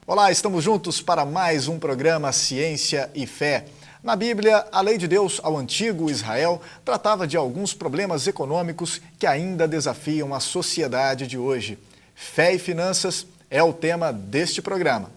Olá, estamos juntos para mais um programa Ciência e Fé. Na Bíblia, a lei de Deus ao antigo Israel tratava de alguns problemas econômicos que ainda desafiam a sociedade de hoje. Fé e finanças é o tema deste programa.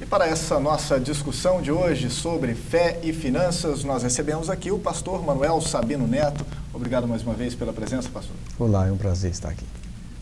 Para essa nossa discussão de hoje sobre fé e finanças, nós recebemos aqui o pastor Manuel Sabino Neto. Obrigado mais uma vez pela presença, pastor. Olá, é um prazer estar aqui.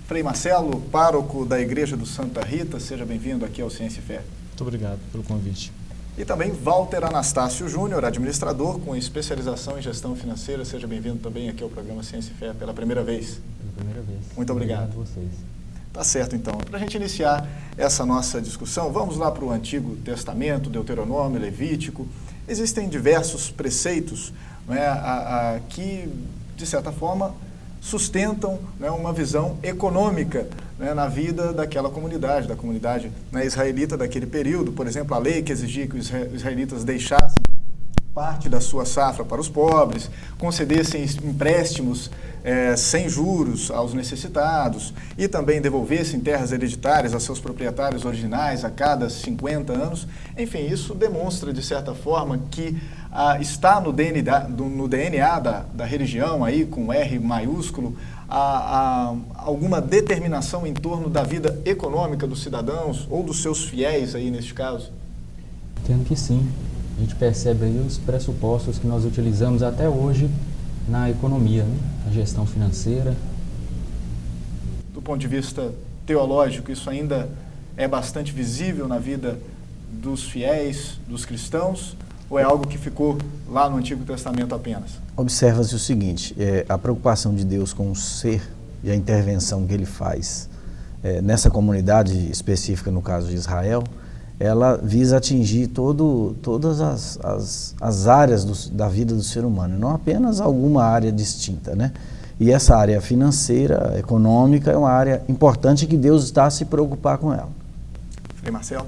Frei Marcelo, pároco da Igreja do Santa Rita, seja bem-vindo aqui ao Ciência e Fé. Muito obrigado pelo convite. E também Walter Anastácio Júnior, administrador com especialização em gestão financeira. Seja bem-vindo também aqui ao programa Ciência e Fé pela primeira vez. Pela primeira vez. Muito obrigado. Obrigado a vocês. Tá certo, então. Para a gente iniciar essa nossa discussão, vamos lá para o Antigo Testamento, Deuteronômio, Levítico. Existem diversos preceitos, né, que, de certa forma, sustentam, né, uma visão econômica, né, na vida daquela comunidade, da comunidade, né, israelita daquele período. Por exemplo, a lei que exigia que os israelitas deixassem parte da sua safra para os pobres, concedessem empréstimos sem juros aos necessitados e também devolvessem terras hereditárias a seus proprietários originais a cada 50 anos. Enfim, isso demonstra, de certa forma, que está no DNA da religião, aí, com R maiúsculo, alguma determinação em torno da vida econômica dos cidadãos ou dos seus fiéis, aí, neste caso? Entendo que sim. A gente percebe aí os pressupostos que nós utilizamos até hoje na economia, né? A gestão financeira. Do ponto de vista teológico, isso ainda é bastante visível na vida dos fiéis, dos cristãos, ou é algo que ficou lá no Antigo Testamento apenas? Observa-se o seguinte, a preocupação de Deus com o ser e a intervenção que ele faz nessa comunidade específica, no caso de Israel, ela visa atingir todas as áreas da vida do ser humano, não apenas alguma área distinta, né? E essa área financeira, econômica, é uma área importante que Deus está a se preocupar com ela. Frei Marcelo?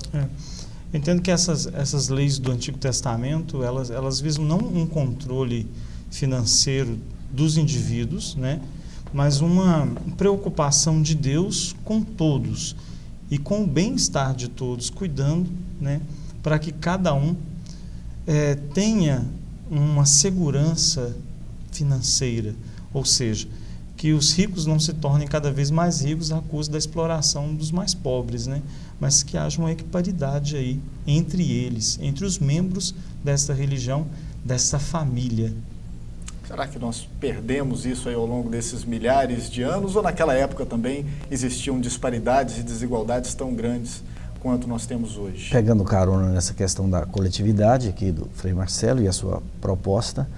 Entendo que essas leis do Antigo Testamento, elas visam não um controle financeiro dos indivíduos, né? Mas uma preocupação de Deus com todos e com o bem-estar de todos, cuidando, né, para que cada um tenha uma segurança financeira, ou seja, que os ricos não se tornem cada vez mais ricos à custa da exploração dos mais pobres, né, mas que haja uma equiparidade aí entre eles, entre os membros desta religião, dessa família. Será que nós perdemos isso aí ao longo desses milhares de anos ou naquela época também existiam disparidades e desigualdades tão grandes quanto nós temos hoje? Pegando carona nessa questão da coletividade aqui do Frei Marcelo e a sua proposta,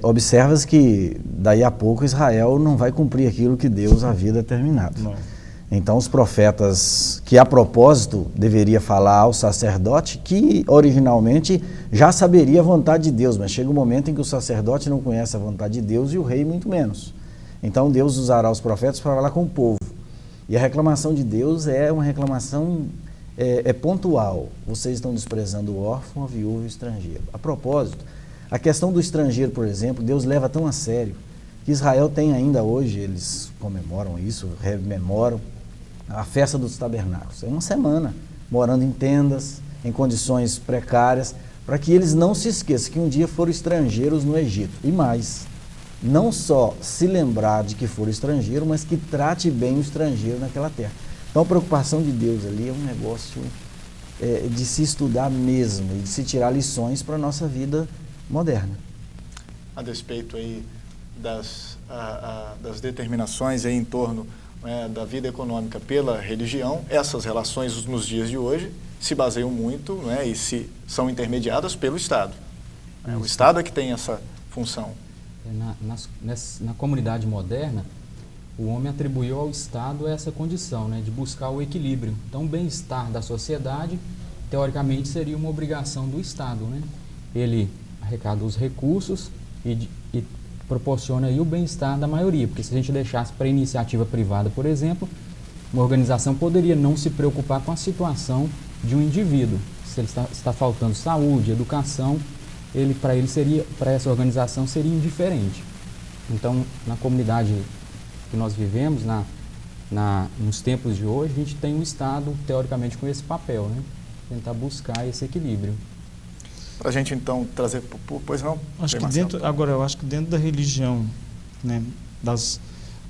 observa-se que daí a pouco Israel não vai cumprir aquilo que Deus havia determinado. Não. Então os profetas, que a propósito deveria falar ao sacerdote, que originalmente já saberia a vontade de Deus, mas chega um momento em que o sacerdote não conhece a vontade de Deus e o rei muito menos. Então Deus usará os profetas para falar com o povo. E a reclamação de Deus é uma reclamação pontual. Vocês estão desprezando o órfão, a viúva e o estrangeiro. A propósito, a questão do estrangeiro, por exemplo, Deus leva tão a sério que Israel tem ainda hoje, eles comemoram isso, rememoram a festa dos tabernáculos. É uma semana, morando em tendas, em condições precárias, para que eles não se esqueçam que um dia foram estrangeiros no Egito. E mais, não só se lembrar de que foram estrangeiros, mas que trate bem o estrangeiro naquela terra. Então a preocupação de Deus ali é um negócio de se estudar mesmo e de se tirar lições para a nossa vida moderna. A despeito aí das determinações aí em torno, né, da vida econômica pela religião, essas relações nos dias de hoje se baseiam muito, né, e são intermediadas pelo Estado. O Estado é que tem essa função. Na comunidade moderna, o homem atribuiu ao Estado essa condição, né, de buscar o equilíbrio. Então, o bem-estar da sociedade, teoricamente, seria uma obrigação do Estado, né? Ele arrecada os recursos e proporciona aí o bem-estar da maioria, porque se a gente deixasse para a iniciativa privada, por exemplo, uma organização poderia não se preocupar com a situação de um indivíduo. Se ele está faltando saúde, educação, para essa organização seria indiferente. Então, na comunidade que nós vivemos, nos tempos de hoje, a gente tem um Estado, teoricamente, com esse papel, né? Tentar buscar esse equilíbrio. Para a gente, então, trazer... Pois não? Eu acho que dentro da religião, né,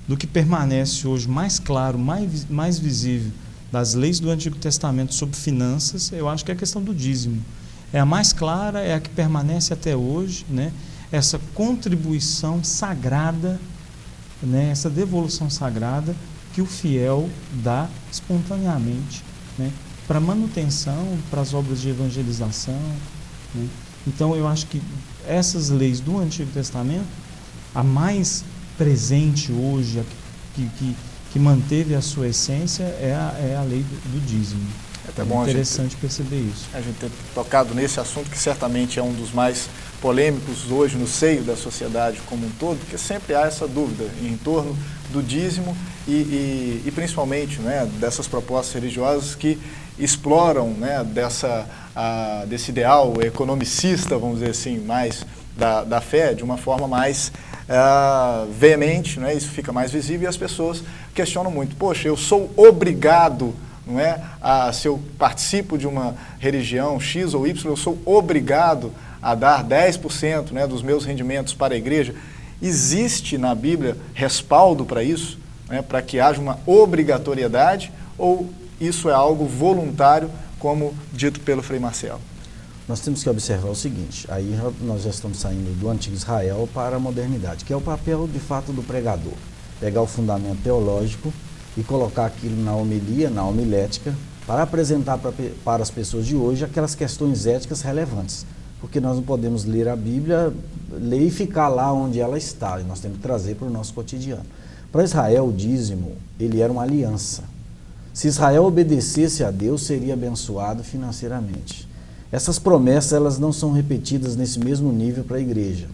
do que permanece hoje mais claro, mais visível, das leis do Antigo Testamento sobre finanças, eu acho que é a questão do dízimo. É a mais clara, é a que permanece até hoje, né? Essa contribuição sagrada, né? Essa devolução sagrada que o fiel dá espontaneamente, né? Para manutenção, para as obras de evangelização, né? Então eu acho que essas leis do Antigo Testamento, a mais presente hoje, que manteve a sua essência, é a lei do dízimo. É até bom interessante perceber isso. A gente ter tocado nesse assunto, que certamente é um dos mais polêmicos hoje no seio da sociedade como um todo, porque sempre há essa dúvida em torno do dízimo e principalmente, né, dessas propostas religiosas que exploram, né, desse ideal economicista, vamos dizer assim, mais da fé, de uma forma mais veemente, né, isso fica mais visível e as pessoas questionam muito. Poxa, eu sou obrigado, não é, se eu participo de uma religião X ou Y, eu sou obrigado a dar 10%, né, dos meus rendimentos para a igreja. Existe na Bíblia respaldo para isso, né, para que haja uma obrigatoriedade, ou isso é algo voluntário, como dito pelo Frei Marcelo? Nós temos que observar o seguinte, aí nós já estamos saindo do antigo Israel para a modernidade, que é o papel de fato do pregador. Pegar o fundamento teológico e colocar aquilo na homilia, na homilética, para apresentar para as pessoas de hoje aquelas questões éticas relevantes. Porque nós não podemos ler a Bíblia, ler e ficar lá onde ela está, e nós temos que trazer para o nosso cotidiano. Para Israel, o dízimo, ele era uma aliança. Se Israel obedecesse a Deus, seria abençoado financeiramente. Essas promessas, elas não são repetidas nesse mesmo nível para a igreja.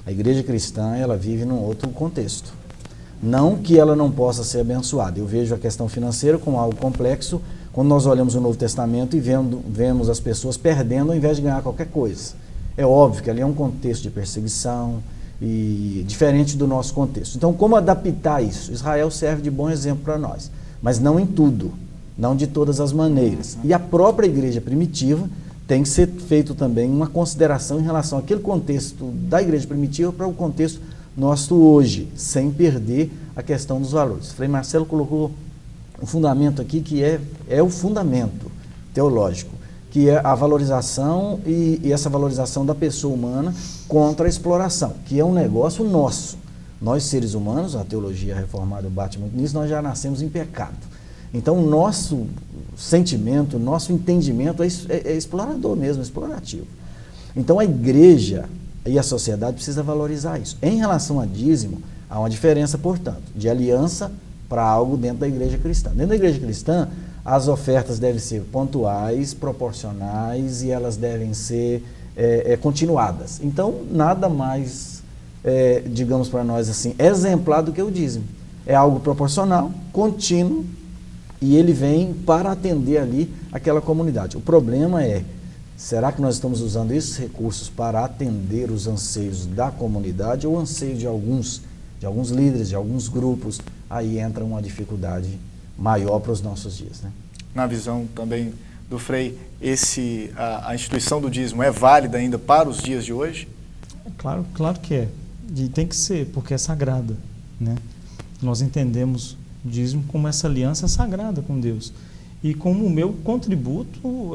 A igreja cristã, ela vive num outro contexto. Não que ela não possa ser abençoada. Eu vejo a questão financeira como algo complexo, quando nós olhamos o Novo Testamento e vemos as pessoas perdendo ao invés de ganhar qualquer coisa. É óbvio que ali é um contexto de perseguição, e diferente do nosso contexto. Então, como adaptar isso? Israel serve de bom exemplo para nós, mas não em tudo, não de todas as maneiras. E a própria igreja primitiva tem que ser feito também uma consideração em relação àquele contexto da igreja primitiva para o contexto nosso hoje, sem perder a questão dos valores. Frei Marcelo colocou um fundamento aqui que é o fundamento teológico, que é a valorização e essa valorização da pessoa humana contra a exploração, que é um negócio nosso. Nós, seres humanos, a teologia reformada bate muito nisso, nós já nascemos em pecado. Então, o nosso sentimento, o nosso entendimento é explorador mesmo, explorativo. Então, a igreja e a sociedade precisa valorizar isso. Em relação a dízimo, há uma diferença, portanto, de aliança para algo dentro da igreja cristã. Dentro da igreja cristã, as ofertas devem ser pontuais, proporcionais e elas devem ser continuadas. Então, nada mais, digamos para nós assim, exemplar do que o dízimo. É algo proporcional, contínuo, e ele vem para atender ali aquela comunidade. O problema é, será que nós estamos usando esses recursos para atender os anseios da comunidade ou anseio de alguns líderes, de alguns grupos? Aí entra uma dificuldade maior para os nossos dias, né? Na visão também do Frei, a instituição do dízimo é válida ainda para os dias de hoje? Claro que é. E tem que ser, porque é sagrada, né? Nós entendemos o dízimo como essa aliança sagrada com Deus e como o meu contributo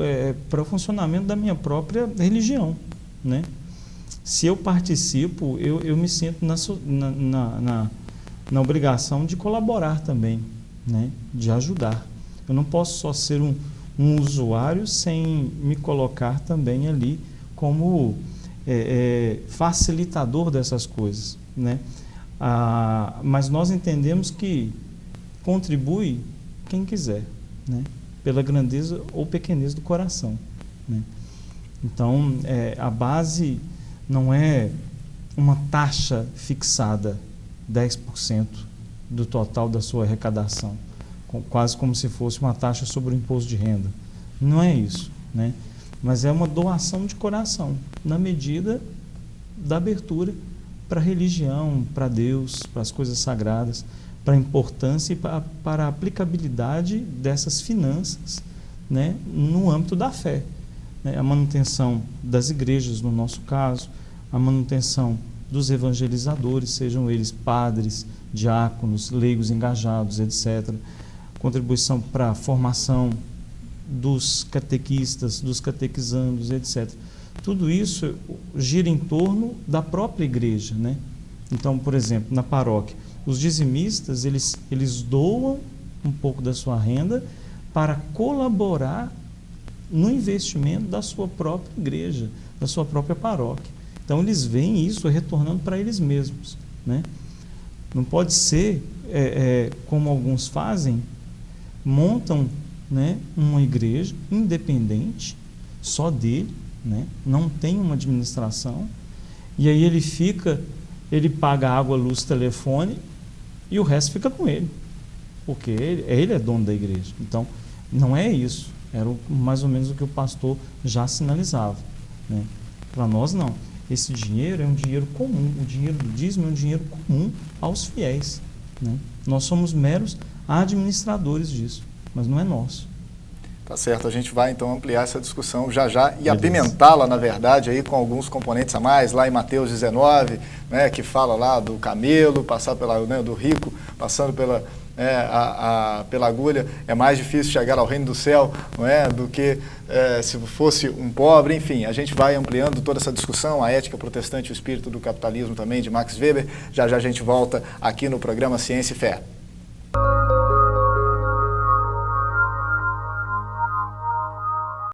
para o funcionamento da minha própria religião, né? Se eu participo, eu me sinto na obrigação de colaborar também, né? De ajudar. Eu não posso só ser um usuário sem me colocar também ali como facilitador dessas coisas, né? Mas nós entendemos que contribui quem quiser, né? Pela grandeza ou pequenez do coração, né? Então, a base não é uma taxa fixada, 10% do total da sua quase como se fosse uma taxa sobre o imposto de renda. Não é isso, né? mas é uma doação de coração, na medida da abertura para a religião, para Deus, para as coisas sagradas, para a importância e para a aplicabilidade dessas finanças, né, no âmbito da fé. Né, a manutenção das igrejas, no nosso caso, a manutenção dos evangelizadores, sejam eles padres, diáconos, leigos engajados, etc. Contribuição para a formação dos catequistas, dos catequizandos, etc. Tudo isso gira em torno da própria igreja, né? Então, por exemplo, na paróquia, os dizimistas, eles doam um pouco da sua renda para colaborar no investimento da sua própria igreja, da sua própria paróquia. Então, eles veem isso retornando para eles mesmos, né? Não pode ser, como alguns fazem, montam, né, uma igreja independente, só dele, né? Não tem uma administração, e aí ele paga água, luz, telefone, e o resto fica com ele, porque ele é dono da igreja. Então, não é isso. Era mais ou menos o que o pastor já sinalizava, né? Para nós, não. Esse dinheiro é um dinheiro comum, o dinheiro do dízimo é um dinheiro comum aos fiéis, né? Nós somos meros administradores disso, mas não é nosso. Tá certo, a gente vai então ampliar essa discussão já e apimentá-la, na verdade, aí com alguns componentes a mais, lá em Mateus 19, né, que fala lá do camelo, passar pela, né, do rico, passando pela agulha, é mais difícil chegar ao reino do céu, não é, do que se fosse um pobre. Enfim, a gente vai ampliando toda essa discussão, a ética protestante e o espírito do capitalismo também, de Max Weber. Já a gente volta aqui no programa Ciência e Fé.